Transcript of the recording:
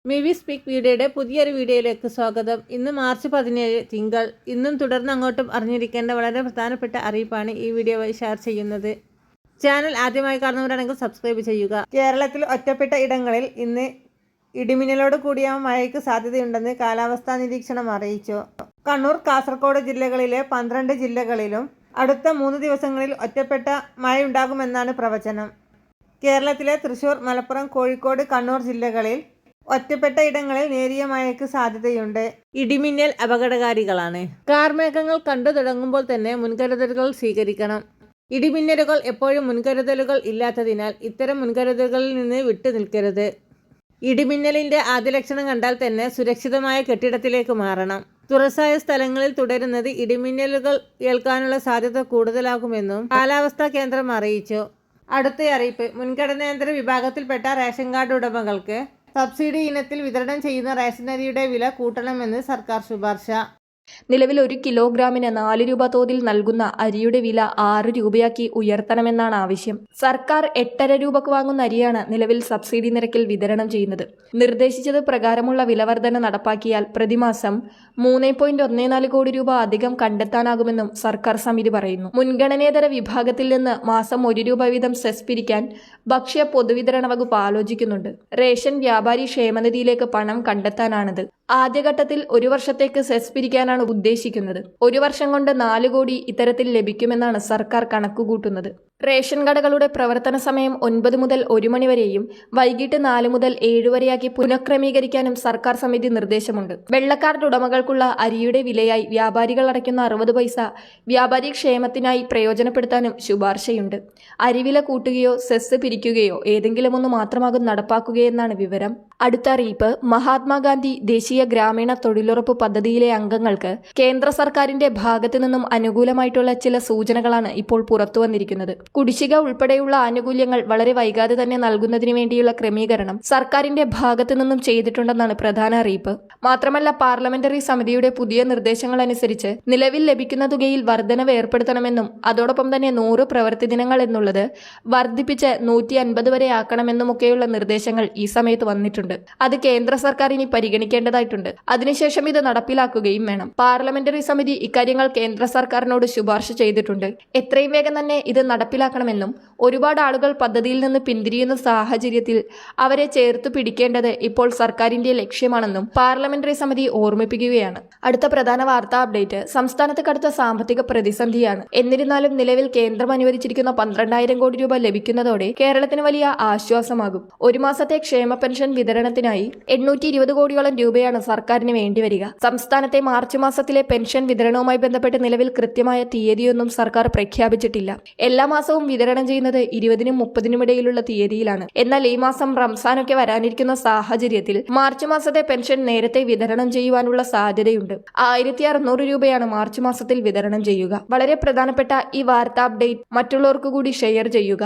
Mivi speak വീഡിയോയുടെ പുതിയൊരു വീഡിയോയിലേക്ക് സ്വാഗതം. ഇന്ന് മാർച്ച് 17 തിങ്കൾ. ഇന്നും തുടർന്ന് അങ്ങോട്ടും അറിഞ്ഞിരിക്കേണ്ട വളരെ പ്രധാനപ്പെട്ട അറിയിപ്പാണ് ഈ വീഡിയോ വഴി ഷെയർ ചെയ്യുന്നത്. ചാനൽ ആദ്യമായി കാണുന്നവരാണെങ്കിൽ സബ്സ്ക്രൈബ് ചെയ്യുക. കേരളത്തിൽ ഒറ്റപ്പെട്ട ഇടങ്ങളിൽ ഇന്ന് ഇടിമിന്നലോട് കൂടിയ മഴയ്ക്ക് സാധ്യതയുണ്ടെന്ന് കാലാവസ്ഥാ നിരീക്ഷണം അറിയിച്ചു. കണ്ണൂർ, കാസർഗോഡ് ജില്ലകളിലെ 12 ജില്ലകളിലും അടുത്ത 3 ദിവസങ്ങളിൽ ഒറ്റപ്പെട്ട മഴയുണ്ടാകുമെന്നാണ് പ്രവചനം. കേരളത്തിലെ തൃശൂർ, മലപ്പുറം, കോഴിക്കോട്, കണ്ണൂർ ജില്ലകളിൽ ഒറ്റപ്പെട്ട ഇടങ്ങളിൽ നേരിയ മഴയ്ക്ക് സാധ്യതയുണ്ട്. ഇടിമിന്നൽ അപകടകാരികളാണ്. കാർമേഘങ്ങൾ കണ്ടു തുടങ്ങുമ്പോൾ തന്നെ മുൻകരുതലുകൾ സ്വീകരിക്കണം. ഇടിമിന്നലുകൾ എപ്പോഴും മുൻകരുതലുകൾ ഇല്ലാത്തതിനാൽ ഇത്തരം മുൻകരുതലുകളിൽ നിന്ന് വിട്ടു നിൽക്കരുത്. ഇടിമിന്നലിന്റെ ആദ്യ ലക്ഷണം കണ്ടാൽ തന്നെ സുരക്ഷിതമായ കെട്ടിടത്തിലേക്ക് മാറണം. തുറസായ സ്ഥലങ്ങളിൽ തുടരുന്നത് ഇടിമിന്നലുകൾ ഏൽക്കാനുള്ള സാധ്യത കൂടുതലാകുമെന്നും കാലാവസ്ഥാ കേന്ദ്രം അറിയിച്ചു. അടുത്ത അറിയിപ്പ്. മുൻഗണനേതര വിഭാഗത്തിൽപ്പെട്ട റേഷൻ കാർഡ് ഉടമകൾക്ക് സബ്സിഡി ഇനത്തിൽ വിതരണം ചെയ്യുന്ന റേഷനരിയുടെ വില കൂട്ടണമെന്ന് സർക്കാർ ശുപാർശ. നിലവിൽ 1 കിലോഗ്രാമിന് 4 രൂപ തോതിൽ നൽകുന്ന അരിയുടെ വില 6 രൂപയാക്കി ഉയർത്തണമെന്നാണ് ആവശ്യം. സർക്കാർ 8.5 രൂപക്ക് വാങ്ങുന്ന അരിയാണ് നിലവിൽ സബ്സിഡി നിരക്കിൽ വിതരണം ചെയ്യുന്നത്. നിർദ്ദേശിച്ചത് പ്രകാരമുള്ള വിലവർധന നടപ്പാക്കിയാൽ പ്രതിമാസം 3.14 കോടി രൂപ അധികം കണ്ടെത്താനാകുമെന്നും സർക്കാർ സമിതി പറയുന്നു. മുൻഗണനേതര വിഭാഗത്തിൽ നിന്ന് മാസം 1 രൂപ വീതം സെസ് പിരിക്കാൻ ഭക്ഷ്യ പൊതുവിതരണ വകുപ്പ് ആലോചിക്കുന്നുണ്ട്. റേഷൻ വ്യാപാരി ക്ഷേമനിധിയിലേക്ക് പണം കണ്ടെത്താനാണിത്. ആദ്യഘട്ടത്തിൽ 1 വർഷത്തേക്ക് സെസ് പിരിക്കാനാണ് ഉദ്ദേശിക്കുന്നത്. 1 വർഷം കൊണ്ട് 4 കോടി ഇത്തരത്തിൽ ലഭിക്കുമെന്നാണ് സർക്കാർ കണക്കുകൂട്ടുന്നത്. റേഷൻ കടകളുടെ പ്രവർത്തന സമയം 9 മുതൽ 1 മണി വരെയും വൈകിട്ട് 4 മുതൽ 7 വരെയാക്കി പുനഃക്രമീകരിക്കാനും സർക്കാർ സമിതി നിർദ്ദേശമുണ്ട്. വെള്ളക്കാർഡ് ഉടമകൾക്കുള്ള അരിയുടെ വിലയായി വ്യാപാരികൾ അടയ്ക്കുന്ന 60 പൈസ വ്യാപാരി ക്ഷേമത്തിനായി പ്രയോജനപ്പെടുത്താനും ശുപാർശയുണ്ട്. അരിവില കൂട്ടുകയോ സെസ് പിരിക്കുകയോ ഏതെങ്കിലും ഒന്ന് മാത്രമാകും നടപ്പാക്കുകയെന്നാണ് വിവരം. അടുത്ത അറിയിപ്പ്. മഹാത്മാഗാന്ധി ദേശീയ ഗ്രാമീണ തൊഴിലുറപ്പ് പദ്ധതിയിലെ അംഗങ്ങൾക്ക് കേന്ദ്ര സർക്കാരിന്റെ ഭാഗത്തു നിന്നും അനുകൂലമായിട്ടുള്ള ചില സൂചനകളാണ് ഇപ്പോൾ പുറത്തു വന്നിരിക്കുന്നത്. കുടിശ്ശിക ഉൾപ്പെടെയുള്ള ആനുകൂല്യങ്ങൾ വളരെ വൈകാതെ തന്നെ നൽകുന്നതിന് വേണ്ടിയുള്ള ക്രമീകരണം സർക്കാരിന്റെ ഭാഗത്തു നിന്നും ചെയ്തിട്ടുണ്ടെന്നാണ് പ്രധാന അറിയിപ്പ്. മാത്രമല്ല, പാർലമെന്ററി സമിതിയുടെ പുതിയ നിർദ്ദേശങ്ങൾ അനുസരിച്ച് നിലവിൽ ലഭിക്കുന്ന തുകയിൽ വർധനവ് ഏർപ്പെടുത്തണമെന്നും അതോടൊപ്പം തന്നെ 100 പ്രവൃത്തി ദിനങ്ങൾ എന്നുള്ളത് വർദ്ധിപ്പിച്ച് 150 വരെ ആക്കണമെന്നുമൊക്കെയുള്ള നിർദ്ദേശങ്ങൾ ഈ സമയത്ത് വന്നിട്ടുണ്ട്. അത് കേന്ദ്ര സർക്കാർ ഇനി പരിഗണിക്കേണ്ടതായിട്ടുണ്ട്. അതിനുശേഷം ഇത് നടപ്പിലാക്കുകയും വേണം. പാർലമെന്ററി സമിതി ഇക്കാര്യങ്ങൾ കേന്ദ്ര സർക്കാരിനോട് ശുപാർശ ചെയ്തിട്ടുണ്ട്. എത്രയും വേഗം തന്നെ ഇത് നടപ്പിലാക്കണമെന്നും ഒരുപാട് ആളുകൾ പദ്ധതിയിൽ നിന്ന് പിന്തിരിയുന്ന സാഹചര്യത്തിൽ അവരെ ചേർത്ത് പിടിക്കേണ്ടത് ഇപ്പോൾ സർക്കാരിന്റെ ലക്ഷ്യമാണെന്നും പാർലമെന്ററി സമിതി ഓർമ്മിപ്പിക്കുകയാണ്. അടുത്ത പ്രധാന വാർത്താ അപ്ഡേറ്റ്. സംസ്ഥാനത്ത് കടുത്ത സാമ്പത്തിക പ്രതിസന്ധിയാണ്. എന്നിരുന്നാലും നിലവിൽ കേന്ദ്രം അനുവദിച്ചിരിക്കുന്ന 12,000 കോടി രൂപ ലഭിക്കുന്നതോടെ കേരളത്തിന് വലിയ ആശ്വാസമാകും. 1 മാസത്തെ ക്ഷേമ പെൻഷൻ വിതരണത്തിനായി 820 കോടിയോളം രൂപയാണ് സർക്കാരിന് വേണ്ടിവരിക. സംസ്ഥാനത്തെ മാർച്ച് മാസത്തിലെ പെൻഷൻ വിതരണവുമായി ബന്ധപ്പെട്ട് നിലവിൽ കൃത്യമായ തീയതിയൊന്നും സർക്കാർ പ്രഖ്യാപിച്ചിട്ടില്ല. എല്ലാ മാസവും വിതരണം ചെയ്യുന്നത് 20-നും 30-നും ഇടയിലുള്ള തീയതിയിലാണ്. എന്നാൽ ഈ മാസം റംസാനൊക്കെ വരാനിരിക്കുന്ന സാഹചര്യത്തിൽ മാർച്ച് മാസത്തെ പെൻഷൻ നേരത്തെ വിതരണം ചെയ്യുവാനുള്ള സാധ്യതയുണ്ട്. 1600 രൂപയാണ് മാർച്ച് മാസത്തിൽ വിതരണം ചെയ്യുക. വളരെ പ്രധാനപ്പെട്ട ഈ വാർത്താ അപ്ഡേറ്റ് മറ്റുള്ളവർക്ക് കൂടി ഷെയർ ചെയ്യുക.